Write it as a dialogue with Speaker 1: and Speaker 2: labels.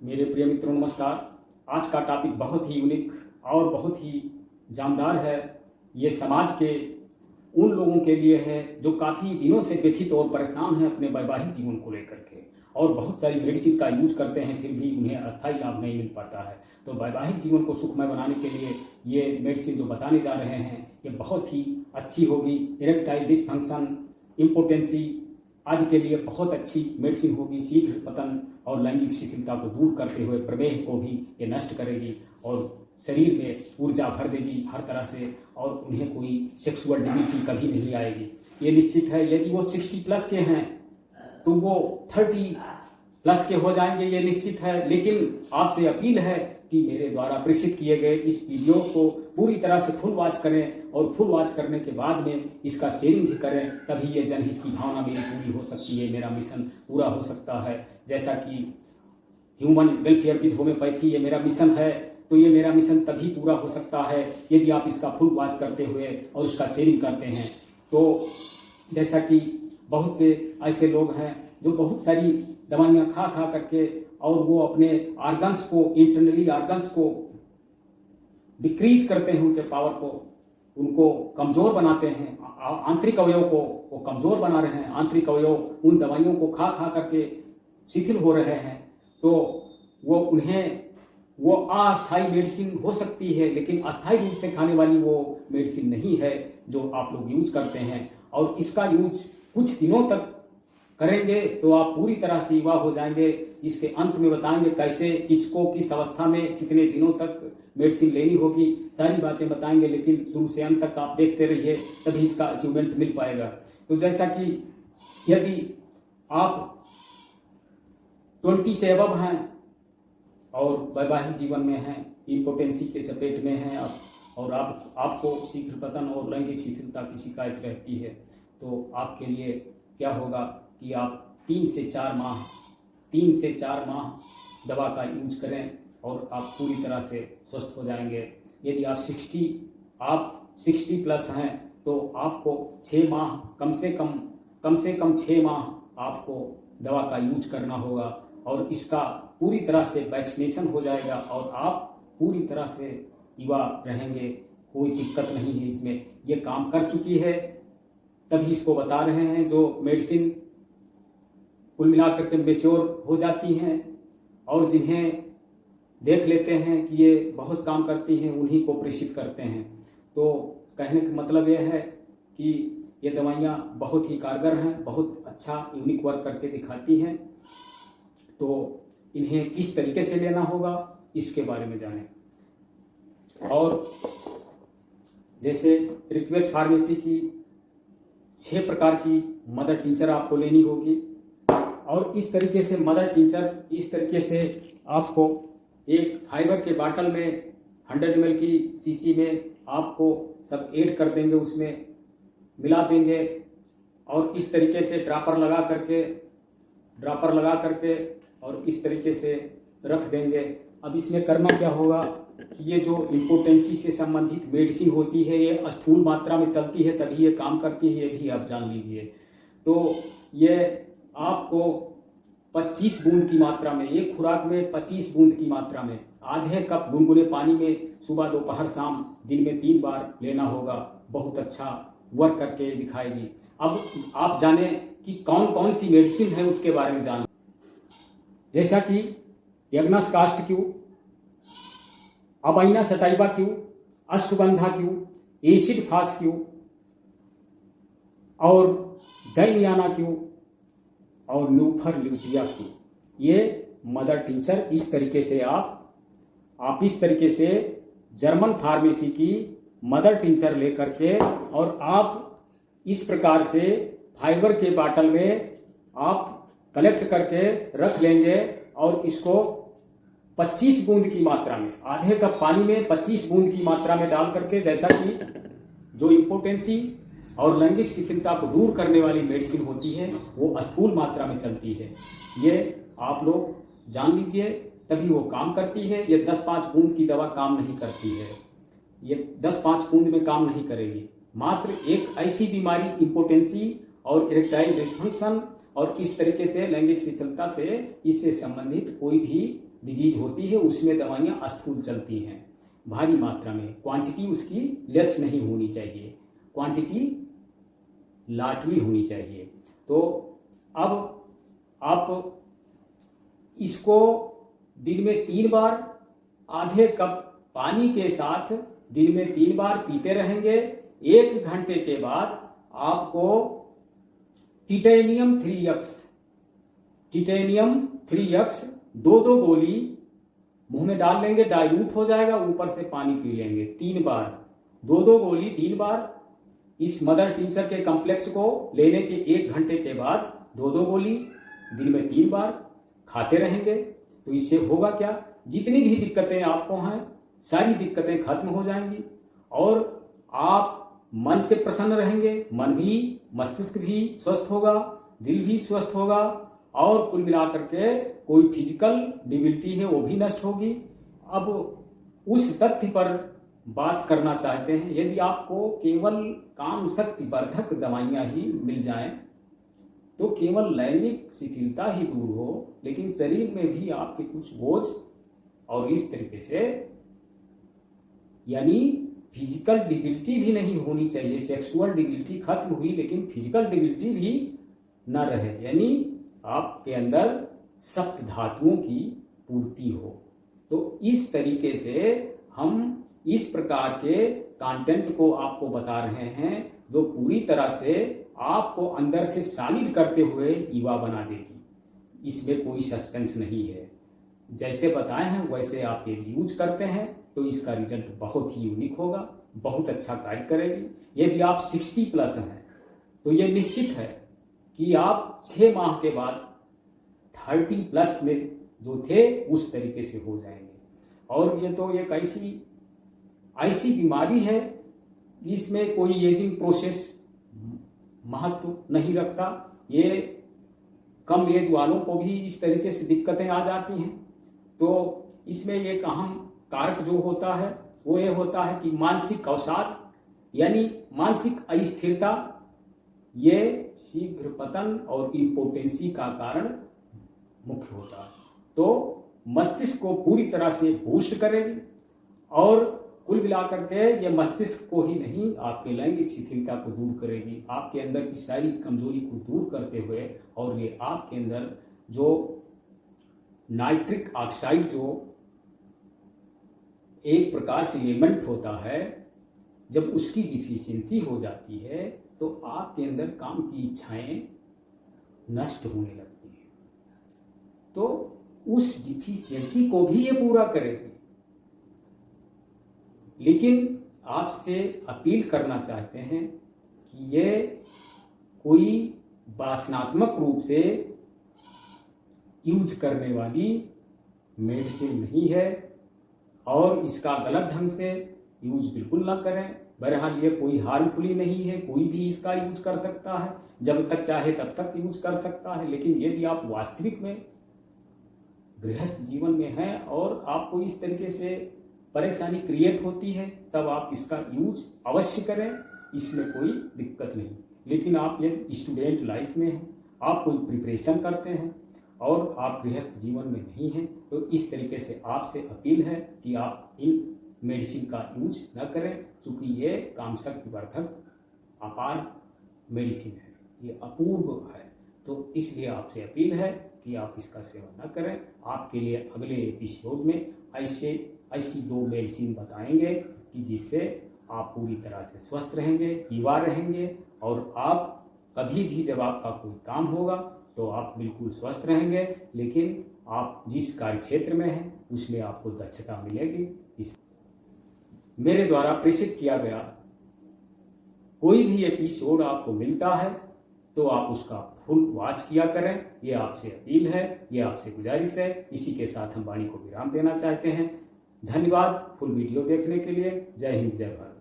Speaker 1: मेरे प्रिय मित्रों नमस्कार। आज का टॉपिक बहुत ही यूनिक और बहुत ही जानदार है। ये समाज के उन लोगों के लिए है जो काफ़ी दिनों से व्यथित और परेशान हैं अपने वैवाहिक जीवन को लेकर के, और बहुत सारी मेडिसिन का यूज करते हैं फिर भी उन्हें अस्थायी लाभ नहीं मिल पाता है। तो वैवाहिक जीवन को सुखमय बनाने के लिए ये मेडिसिन जो बताने जा रहे हैं ये बहुत ही अच्छी होगी। इरेक्टाइल डिसफंक्शन, इम्पोटेंसी आदि के लिए बहुत अच्छी मेडिसिन होगी। शीघ्र पतन और लैंगिक शिथिलता को दूर करते हुए प्रमेह को भी ये नष्ट करेगी और शरीर में ऊर्जा भर देगी हर तरह से, और उन्हें कोई सेक्सुअल डिविटी कभी नहीं आएगी। ये निश्चित है। यदि वो 60 प्लस के हैं तो वो 30 प्लस के हो जाएंगे, ये निश्चित है। लेकिन आपसे अपील है कि मेरे द्वारा प्रेषित किए गए इस वीडियो को पूरी तरह से फुल वॉच करें, और फुल वॉच करने के बाद में इसका शेयरिंग भी करें, तभी ये जनहित की भावना मेरी पूरी हो सकती है, मेरा मिशन पूरा हो सकता है। जैसा कि ह्यूमन वेलफेयर विद होम्योपैथी ये मेरा मिशन है, तो ये मेरा मिशन तभी पूरा हो सकता है यदि आप इसका फुल वॉच करते हुए और इसका शेयरिंग करते हैं। तो जैसा कि बहुत से ऐसे लोग हैं जो बहुत सारी दवाइयाँ खा करके और वो अपने ऑर्गन्स को, इंटरनली ऑर्गन्स को डिक्रीज करते हैं, उनके पावर को, उनको कमज़ोर बनाते हैं, आंतरिक अवयव को वो कमज़ोर बना रहे हैं। आंतरिक अवयव उन दवाइयों को खा करके शिथिल हो रहे हैं। तो वो अस्थायी मेडिसिन हो सकती है, लेकिन अस्थायी रूप से खाने वाली वो मेडिसिन नहीं है जो आप लोग यूज करते हैं। और इसका यूज कुछ दिनों तक करेंगे तो आप पूरी तरह से युवा हो जाएंगे। इसके अंत में बताएंगे कैसे, किसको, किस अवस्था में, कितने दिनों तक मेडिसिन लेनी होगी, सारी बातें बताएंगे। लेकिन शुरू से अंत तक आप देखते रहिए, तभी इसका अचीवमेंट मिल पाएगा। तो जैसा कि यदि आप 20 से अबव हैं और वैवाहिक जीवन में हैं, इम्पोटेंसी के चपेट में हैं आप, और आपको शीघ्र पतन और लैंगिक शिथिलता की शिकायत रहती है, तो आपके लिए क्या होगा कि आप 3 से 4 माह दवा का यूज करें और आप पूरी तरह से स्वस्थ हो जाएंगे। यदि आप 60 प्लस हैं तो आपको 6 माह, कम से कम 6 माह आपको दवा का यूज करना होगा, और इसका पूरी तरह से वैक्सीनेशन हो जाएगा और आप पूरी तरह से युवा रहेंगे। कोई दिक्कत नहीं है इसमें, ये काम कर चुकी है, तभी इसको बता रहे हैं। जो मेडिसिन कुल मिलाकर के मेच्योर हो जाती हैं और जिन्हें देख लेते हैं कि ये बहुत काम करती हैं, उन्हीं को प्रेषित करते हैं। तो कहने का मतलब यह है कि ये दवाइयाँ बहुत ही कारगर हैं, बहुत अच्छा यूनिक वर्क करके दिखाती हैं। तो इन्हें किस तरीके से लेना होगा इसके बारे में जानें। और जैसे रिक्वेस्ट फार्मेसी की 6 प्रकार की मदर टिंचर आपको लेनी होगी, और इस तरीके से मदर टिंचर, इस तरीके से आपको एक फाइबर के बाटल में 100 ml की शीशी में आपको सब ऐड कर देंगे, उसमें मिला देंगे, और इस तरीके से ड्रापर लगा करके और इस तरीके से रख देंगे। अब इसमें करना क्या होगा कि ये जो इम्पोटेंसी से संबंधित मेडिसिन होती है ये स्थूल मात्रा में चलती है, तभी ये काम करती है, ये भी आप जान लीजिए। तो ये आपको 25 बूंद की मात्रा में, एक खुराक में 25 बूंद की मात्रा में, आधे कप गुनगुने पानी में सुबह, दोपहर, शाम, दिन में 3 बार लेना होगा। बहुत अच्छा वर्क करके दिखाएगी। अब आप जाने कि कौन कौन सी मेडिसिन है उसके बारे में जानें। जैसा कि agnus castus Q, avena sativa Q, ashwagandha Q, acid phos Q और गैलियाना क्यू और न्यूफर ल्यूटिया क्यू, ये मदर टिंचर इस तरीके से आप इस तरीके से जर्मन फार्मेसी की मदर टिंचर लेकर के, और आप इस प्रकार से फाइबर के बाटल में आप कलेक्ट करके रख लेंगे, और इसको 25 बूंद की मात्रा में, आधे कप पानी में 25 बूंद की मात्रा में डाल करके, जैसा कि जो इम्पोटेंसी और लैंगिक शिथिलता को दूर करने वाली मेडिसिन होती है वो स्थूल मात्रा में चलती है, ये आप लोग जान लीजिए, तभी वो काम करती है। ये 10-5 बूंद की दवा काम नहीं करती है, ये 10-5 बूंद में काम नहीं करेगी। मात्र एक ऐसी बीमारी, इम्पोटेंसी और इरेक्टाइल डिसफंक्शन और इस तरीके से लैंगिक शिथिलता से इससे संबंधित कोई भी डिजीज होती है उसमें दवाइयाँ स्थूल चलती हैं भारी मात्रा में, क्वांटिटी उसकी लेस नहीं होनी चाहिए, क्वांटिटी लाटरी होनी चाहिए। तो अब आप इसको दिन में 3 बार आधे कप पानी के साथ दिन में 3 बार पीते रहेंगे। 1 घंटे के बाद आपको टिटेनियम 3x 2 गोली मुंह में डाल लेंगे, डाइल्यूट हो जाएगा, ऊपर से पानी पी लेंगे 3 बार, 2 गोली 3 बार। इस मदर टिंचर के कॉम्प्लेक्स को लेने के 1 घंटे के बाद 2 गोली दिन में 3 बार खाते रहेंगे। तो इससे होगा क्या, जितनी भी दिक्कतें आपको हैं सारी दिक्कतें खत्म हो जाएंगी और आप मन से प्रसन्न रहेंगे, मन भी, मस्तिष्क भी स्वस्थ होगा, दिल भी स्वस्थ होगा और कुल मिलाकर के कोई फिजिकल डिबिलिटी है वो भी नष्ट होगी। अब उस तथ्य पर बात करना चाहते हैं, यदि आपको केवल काम शक्ति वर्धक दवाइयाँ ही मिल जाएं तो केवल लैंगिक शिथिलता ही दूर हो, लेकिन शरीर में भी आपके कुछ बोझ और इस तरीके से यानी फिजिकल डिबिलिटी भी नहीं होनी चाहिए। सेक्सुअल डिबिलिटी खत्म हुई लेकिन फिजिकल डिबिलिटी भी न रहे, यानी आपके अंदर सप्त धातुओं की पूर्ति हो। तो इस तरीके से हम इस प्रकार के कंटेंट को आपको बता रहे हैं जो पूरी तरह से आपको अंदर से सॉलिड करते हुए युवा बना देगी। इसमें कोई सस्पेंस नहीं है, जैसे बताए हैं वैसे आप यदि यूज करते हैं तो इसका रिजल्ट बहुत ही यूनिक होगा, बहुत अच्छा कार्य करेगी। यदि आप 60+ हैं तो ये निश्चित है कि आप 6 माह के बाद 30+ में जो थे उस तरीके से हो जाएंगे। और ये तो एक ऐसी बीमारी है जिसमें कोई एजिंग प्रोसेस महत्व नहीं रखता। ये कम एज वालों को भी इस तरीके से दिक्कतें आ जाती हैं। तो इसमें एक अहम कारक जो होता है वो ये होता है कि मानसिक अवसाद यानी मानसिक अस्थिरता, ये शीघ्र पतन और इम्पोटेंसी का कारण मुख्य होता है। तो मस्तिष्क को पूरी तरह से बूस्ट करेगी और कुल मिलाकर के ये मस्तिष्क को ही नहीं आपके लैंगिक शिथिलता को दूर करेगी, आपके अंदर की सारी कमजोरी को दूर करते हुए, और ये आपके अंदर जो नाइट्रिक ऑक्साइड जो एक प्रकार से एलिमेंट होता है, जब उसकी डिफिशियंसी हो जाती है तो आपके अंदर काम की इच्छाएं नष्ट होने लगती हैं। तो उस डिफिशियंसी को भी ये पूरा करेगी। लेकिन आपसे अपील करना चाहते हैं कि ये कोई वासनात्मक रूप से यूज करने वाली मेडिसिन नहीं है और इसका गलत ढंग से यूज बिल्कुल ना करें। बहरहाल ये कोई हार्मफुल ही नहीं है, कोई भी इसका यूज कर सकता है, जब तक चाहे तब तक यूज कर सकता है। लेकिन यदि आप वास्तविक में गृहस्थ जीवन में हैं और आपको इस तरीके से परेशानी क्रिएट होती है तब आप इसका यूज अवश्य करें, इसमें कोई दिक्कत नहीं। लेकिन आप यदि स्टूडेंट लाइफ में हैं, आप कोई प्रिपरेशन करते हैं और आप गृहस्थ जीवन में नहीं हैं, तो इस तरीके से आपसे अपील है कि आप इन मेडिसिन का यूज न करें, क्योंकि ये काम शक्ति वर्धक अपार मेडिसिन है, ये अपूर्व है। तो इसलिए आपसे अपील है कि आप इसका सेवन न करें। आपके लिए अगले एपिसोड में ऐसी 2 मेडिसिन बताएंगे कि जिससे आप पूरी तरह से स्वस्थ रहेंगे, युवा रहेंगे और आप कभी भी जब आपका कोई काम होगा तो आप बिल्कुल स्वस्थ रहेंगे। लेकिन आप जिस कार्य क्षेत्र में हैं उसमें आपको दक्षता मिलेगी। इस मेरे द्वारा प्रेषित किया गया कोई भी एपिसोड आपको मिलता है तो आप उसका फुल वॉच किया करें, ये आपसे अपील है, ये आपसे गुजारिश है। इसी के साथ हम वाणी को विराम देना चाहते हैं। धन्यवाद फुल वीडियो देखने के लिए। जय हिंद, जय भारत।